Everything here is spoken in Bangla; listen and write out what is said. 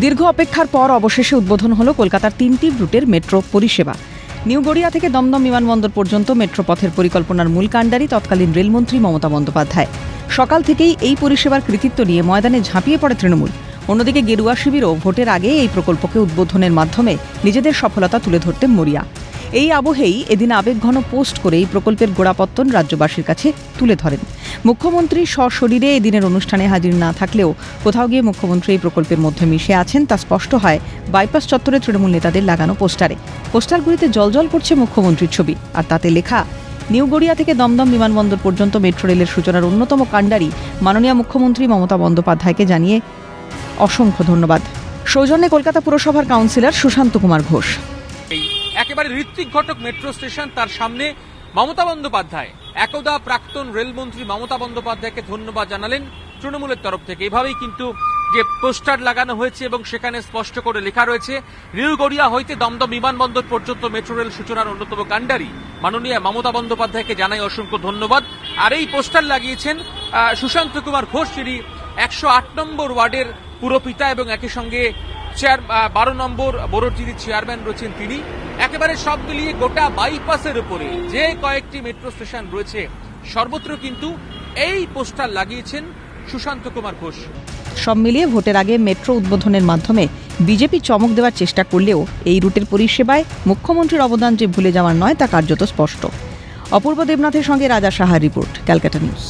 দীর্ঘ অপেক্ষার পর অবশেষে উদ্বোধন হলো কলকাতার 3টি রুটের মেট্রো পরিষেবা। নিউ গড়িয়া থেকে দমদম বিমানবন্দর পর্যন্ত মেট্রো পথের পরিকল্পনার মূল কাণ্ডারি তৎকালীন রেলমন্ত্রী মমতা বন্দ্যোপাধ্যায়। সকাল থেকেই এই পরিষেবার কৃতিত্ব নিয়ে ময়দানে ঝাঁপিয়ে পড়ে তৃণমূল। অন্যদিকে গেরুয়া শিবিরও ভোটের আগে এই প্রকল্পকে উদ্বোধনের মাধ্যমে নিজেদের সফলতা তুলে ধরতে মরিয়া। এই আবহেই এদিন আবেগঘন পোস্ট করে এই প্রকল্পের গোড়াপত্তন রাজ্যবাসীর কাছে তুলে ধরেন। মুখ্যমন্ত্রী সশরীরে এদিনের অনুষ্ঠানে হাজির না থাকলেও কোথাও গিয়ে মুখ্যমন্ত্রী এই প্রকল্পের মধ্যে মিশে আছেন তা স্পষ্ট হয় বাইপাস চত্বরে তৃণমূল নেতাদের লাগানো পোস্টারে। পোস্টারগুলিতে জ্বলজ্বল করছে মুখ্যমন্ত্রীর ছবি, আর তাতে লেখা, নিউ গড়িয়া থেকে দমদম বিমানবন্দর পর্যন্ত মেট্রো রেলের সূচনার অন্যতম কাণ্ডারি মাননীয় মুখ্যমন্ত্রী মমতা বন্দ্যোপাধ্যায়কে জানিয়ে অসংখ্য ধন্যবাদ। সৌজন্যে কলকাতা পুরসভার কাউন্সিলর সুশান্ত কুমার ঘোষ। একেবারে ঋত্বিক ঘটক মেট্রো স্টেশন, তার সামনে মমতা বন্দ্যোপাধ্যায় একদা প্রাক্তন রেলমন্ত্রী মমতা বন্দ্যোপাধ্যায়কে ধন্যবাদ জানালেন তৃণমূলের তরফ থেকে। এভাবেই কিন্তু যে পোস্টার লাগানো হয়েছে এবং সেখানে স্পষ্ট করে লেখা রয়েছে, নিউ গড়িয়া হইতে দমদম বিমানবন্দর পর্যন্ত মেট্রো রেল সূচনার অন্যতম কাণ্ডারি মাননীয় মমতা বন্দ্যোপাধ্যায়কে জানাই অসংখ্য ধন্যবাদ। আর এই পোস্টার লাগিয়েছেন সুশান্ত কুমার ঘোষ, যিনি 108 নম্বর ওয়ার্ডের পুরপিতা এবং একই সঙ্গে 12 নম্বর বোরোর যিনি চেয়ারম্যান রয়েছেন তিনি। একেবারে সব মিলিয়ে গোটা বাইপাসের উপরে যে কয়েকটি মেট্রো স্টেশন রয়েছে সর্বত্র কিন্তু এই পোস্টার লাগিয়েছেন সুশান্ত কুমার ঘোষ। সব মিলিয়ে ভোটের আগে মেট্রো উদ্বোধনের মাধ্যমে বিজেপি চমক দেওয়ার চেষ্টা করলেও এই রুটের পরিষেবায় মুখ্যমন্ত্রীর অবদান যে ভুলে যাওয়ার নয় তা কার্যত স্পষ্ট। অপূর্ব দেবনাথের সঙ্গে রাজা সাহার রিপোর্ট, ক্যালকাটা নিউজ।